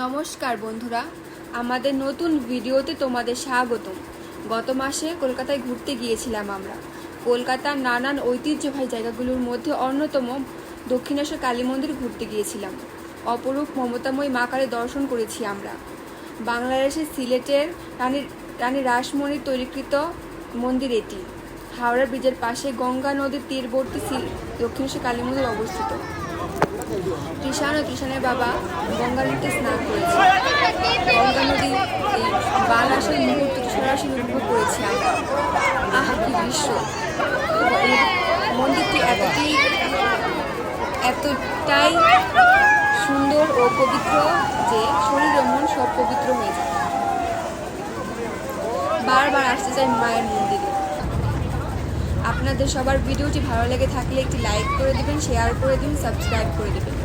নমস্কার বন্ধুরা, আমাদের নতুন ভিডিওতে তোমাদের স্বাগতম। গত মাসে কলকাতায় ঘুরতে গিয়েছিলাম আমরা। কলকাতার নানান ঐতিহ্যবাহী জায়গাগুলোর মধ্যে অন্যতম দক্ষিণেশ্বর কালী মন্দির ঘুরতে গিয়েছিলাম। অপরূপ মমতাময়ী মা কালী দর্শন করেছি আমরা। বাংলাদেশের সিলেটের রানী রাসমণির তৈরিকৃত মন্দির এটি। হাওড়া ব্রিজের পাশে গঙ্গা নদীর তীরবর্তী দক্ষিণেশ্বর কালী মন্দির অবস্থিত। কৃষাণ ও কৃষাণের বাবা গঙ্গা নদীতে স্নান করেছে। গঙ্গা নদীর এই বান আসার মুহূর্তটি সরাসরি উপভোগ করেছি আমরা। আহ, কি দৃশ্য! মন্দিরটি এতটাই সুন্দর ও পবিত্র যে শরীর ও মন সব পবিত্র হয়ে যায়। বারবার আসতে চাই মায়ের মন্দিরে। আপনাদের সবার ভিডিওটি ভালো লেগে থাকলে একটি লাইক করে দেবেন, শেয়ার করে দিন, সাবস্ক্রাইব করে দেবেন।